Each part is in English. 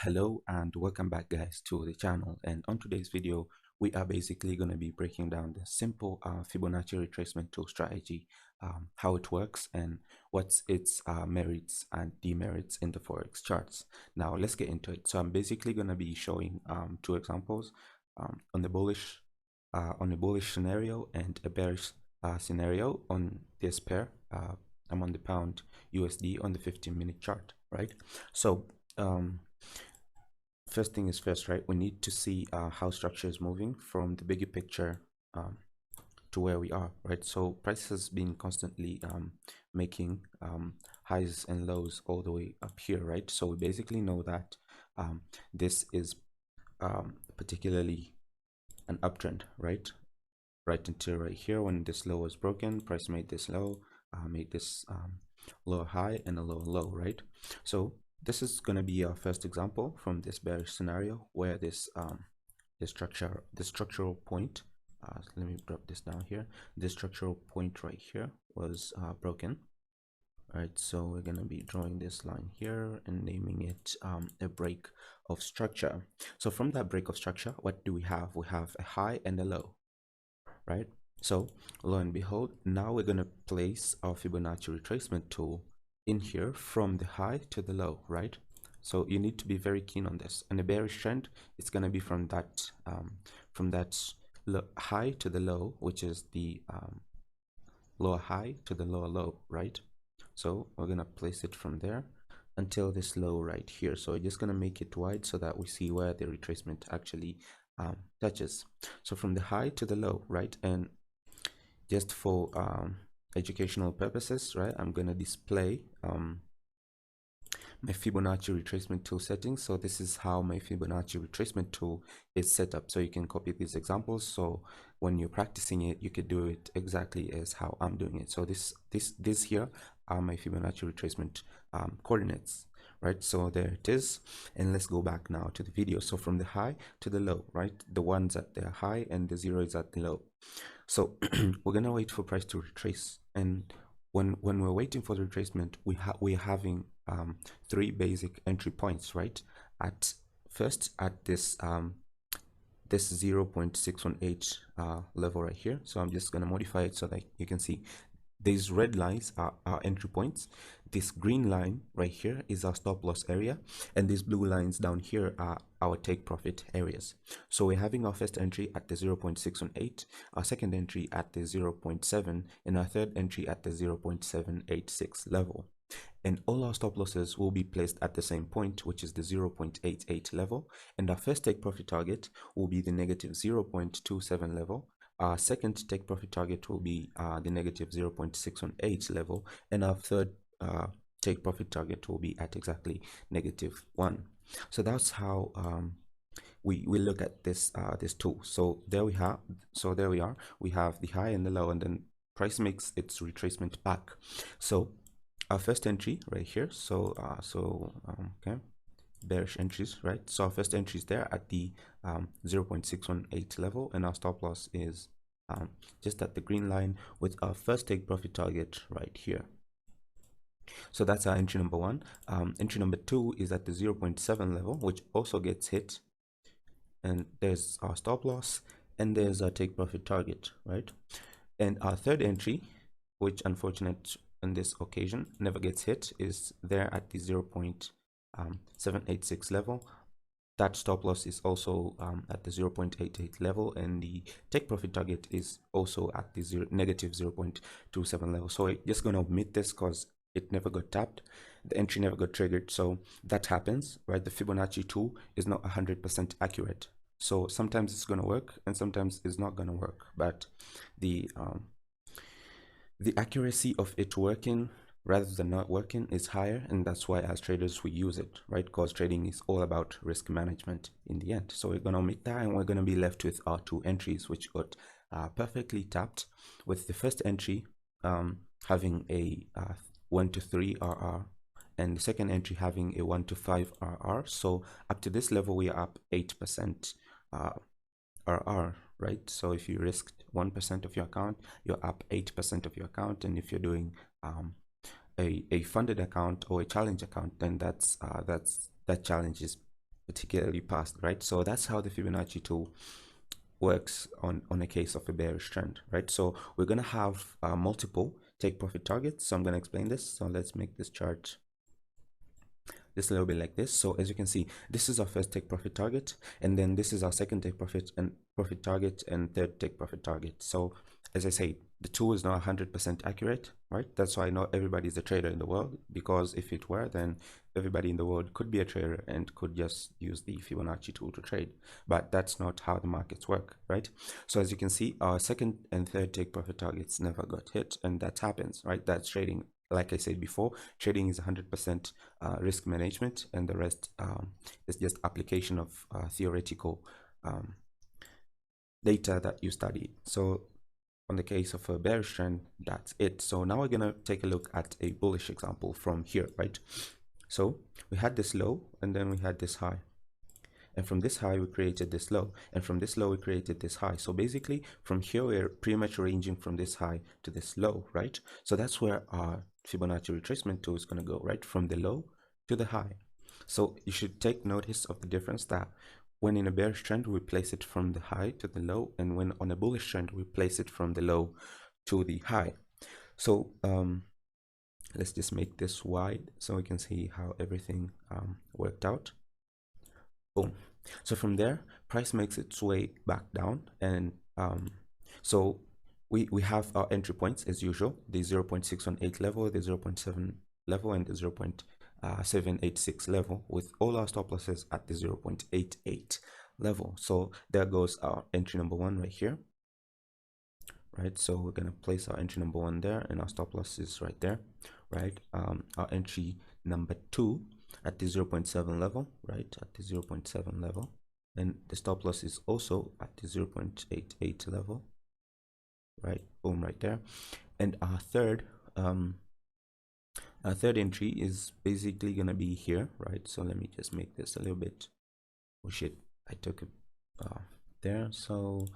Hello and welcome back guys to the channel, and on today's video we are basically going to be breaking down the simple Fibonacci retracement tool strategy, how it works and what's its merits and demerits in the forex charts. Now let's get into it. So I'm basically going to be showing two examples on the bullish scenario and a bearish scenario on this pair. I'm on the pound USD on the 15-minute chart, right? So first thing is first, right? We need to see how structure is moving from the bigger picture to where we are, right? So price has been constantly making highs and lows all the way up here, right? So we basically know that this is particularly an uptrend, right? Right until right here when this low was broken, price made this low, made this lower high and a lower low, right? So this is going to be our first example from this bearish scenario where this structural point, let me drop this down here, this structural point right here was broken. All right, so we're going to be drawing this line here and naming it a break of structure. So from that break of structure, what do we have? We have a high and a low, right? So lo and behold, now we're going to place our Fibonacci retracement tool in here from the high to the low, right? So you need to be very keen on this. And the bearish trend is going to be from that high to the low, which is the lower high to the lower low, right? So we're going to place it from there until this low right here. So we're just going to make it wide so that we see where the retracement actually touches. So from the high to the low, right? And just for educational purposes, right, I'm going to display my Fibonacci retracement tool settings. So this is how my Fibonacci retracement tool is set up. So you can copy these examples. So when you're practicing it, you could do it exactly as how I'm doing it. So this here are my Fibonacci retracement coordinates, right? So there it is. And let's go back now to the video. So from the high to the low, right? The ones at the high and the zero is at the low. So we're gonna wait for price to retrace, and when we're waiting for the retracement, we're having three basic entry points, right? At first at this this 0.618 level right here. So I'm just gonna modify it so that you can see these red lines are our entry points. This green line right here is our stop loss area, and these blue lines down here are our take profit areas. So we're having our first entry at the 0.618, our second entry at the 0.7, and our third entry at the 0.786 level. And all our stop losses will be placed at the same point, which is the 0.88 level. And our first take profit target will be the negative 0.27 level. Our second take profit target will be the negative 0.618 level, and our third take profit target will be at exactly -1. So that's how we look at this this tool. So there we have. So there we are. We have the high and the low, and then price makes its retracement back. So our first entry right here. So okay, bearish entries, right? So our first entry is there at the 0.618 level, and our stop loss is just at the green line with our first take profit target right here. So that's our entry number one. Entry number two is at the 0.7 level, which also gets hit, and there's our stop loss, and there's our take profit target, right? And our third entry, which unfortunately on this occasion never gets hit, is there at the 0.786 level. That stop loss is also at the 0.88 level, and the take profit target is also at the negative 0.27 level. So I'm just going to omit this because it never got tapped. The entry never got triggered. So that happens, right? The Fibonacci tool is not 100% accurate. So sometimes it's going to work and sometimes it's not going to work. But the accuracy of it working rather than not working is higher, and that's why as traders we use it, right? Because trading is all about risk management in the end. So we're going to omit that, and we're going to be left with our two entries, which got perfectly tapped, with the first entry having a 1 to 3 RR, and the second entry having a 1 to 5 RR. So up to this level we are up 8% RR, right? So if you risked 1% of your account, you're up 8% of your account. And if you're doing a funded account or a challenge account, then that challenge is particularly past, right? So that's how the Fibonacci tool works on a case of a bearish trend, right? So we're going to have multiple take profit targets. So I'm going to explain this. So let's make this chart just a little bit like this. So as you can see, this is our first take profit target, and then this is our second take profit target, and third take profit target. So as I say, the tool is not 100% accurate, right? That's why not everybody is a trader in the world, because if it were, then everybody in the world could be a trader and could just use the Fibonacci tool to trade. But that's not how the markets work, right? So as you can see, our second and third take profit targets never got hit, and that happens, right? That's trading. Like I said before, trading is 100% risk management, and the rest is just application of theoretical data that you study. So on the case of a bearish trend, that's it. So now we're gonna take a look at a bullish example from here, right? So we had this low, and then we had this high, and from this high we created this low, and from this low we created this high. So basically from here we're pretty much ranging from this high to this low, right? So that's where our Fibonacci retracement tool is going to go, right, from the low to the high. So you should take notice of the difference, that when in a bearish trend we place it from the high to the low, and when on a bullish trend we place it from the low to the high. So let's just make this wide so we can see how everything worked out. Boom. So from there, price makes its way back down, and so we have our entry points as usual: the 0.618 level, the 0.7 level, and the 0.786 level, with all our stop losses at the 0.88 level. So there goes our entry number one right here, right? So we're gonna place our entry number one there, and our stop loss is right there, right? Our entry number two at the 0.7 level, right, at the 0.7 level, and the stop loss is also at the 0.88 level, right? Boom, right there. And our third entry is basically gonna be here, right? So let me just make this a little bit, oh shit, I took it there. So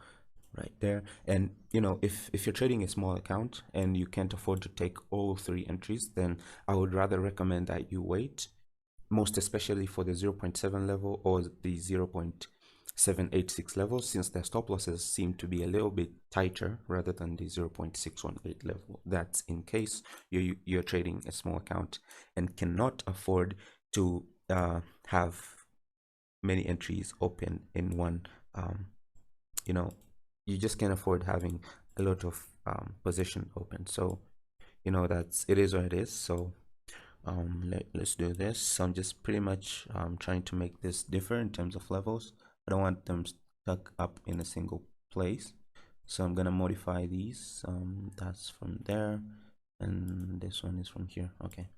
right there. And you know, if you're trading a small account and you can't afford to take all three entries, then I would rather recommend that you wait, most especially for the 0.7 level or the 0.786 level, since their stop losses seem to be a little bit tighter rather than the 0.618 level. That's in case you're trading a small account and cannot afford to have many entries open in one. You know, you just can't afford having a lot of position open. So you know, that's, it is what it is. So let's do this. So I'm just pretty much trying to make this differ in terms of levels. I don't want them stuck up in a single place, so I'm gonna modify these. That's from there, and this one is from here. Okay,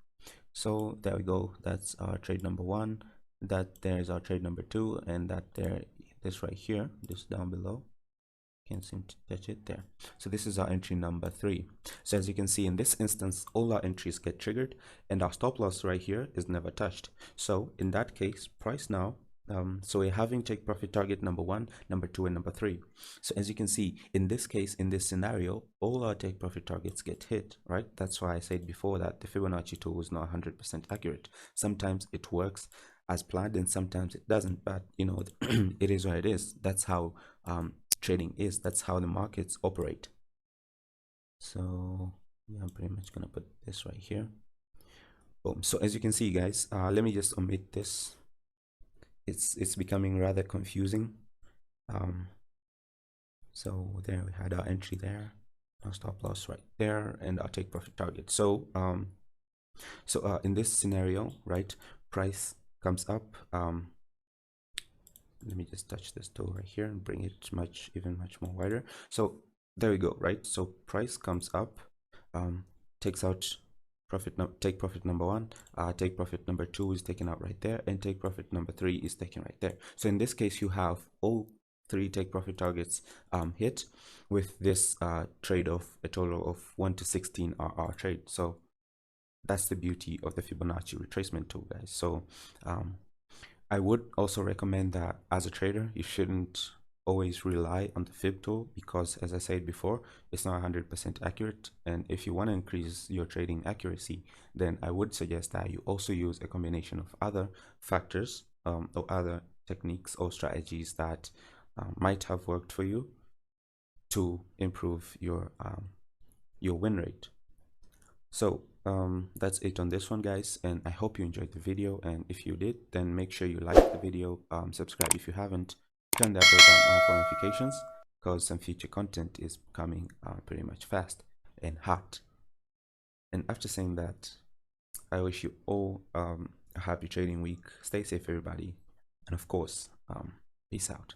so there we go. That's our trade number one, that there's our trade number two, and that there, this right here, this down below, can't seem to touch it there. So this is our entry number three. So as you can see, in this instance, all our entries get triggered, and our stop loss right here is never touched. So in that case, price now, so we're having take profit target number one, number two, and number three. So as you can see, in this case, in this scenario, all our take profit targets get hit, right? That's why I said before that the Fibonacci tool is not 100% accurate. Sometimes it works as planned, and sometimes it doesn't, but you know, it is what it is. That's how trading is. That's how the markets operate. So yeah, I'm pretty much gonna put this right here. Boom. So as you can see, guys, let me just omit this. It's becoming rather confusing. So there we had our entry there, our stop loss right there, and our take profit target. So in this scenario, right, price comes up. Let me just touch this tool right here and bring it even much more wider. So there we go, right? So price comes up, takes out take profit number one, take profit number two is taken out right there, and take profit number three is taken right there. So in this case, you have all three take profit targets hit with this trade of a total of 1 to 16 RR trade. So that's the beauty of the Fibonacci retracement tool, guys. So I would also recommend that as a trader, you shouldn't always rely on the Fib tool, because as I said before, it's not 100% accurate. And if you want to increase your trading accuracy, then I would suggest that you also use a combination of other factors or other techniques or strategies that might have worked for you to improve your win rate. So that's it on this one, guys, and I hope you enjoyed the video. And if you did, then make sure you like the video, subscribe if you haven't, turn that bell button on for notifications, because some future content is coming pretty much fast and hot. And after saying that, I wish you all a happy trading week. Stay safe, everybody, and of course, peace out.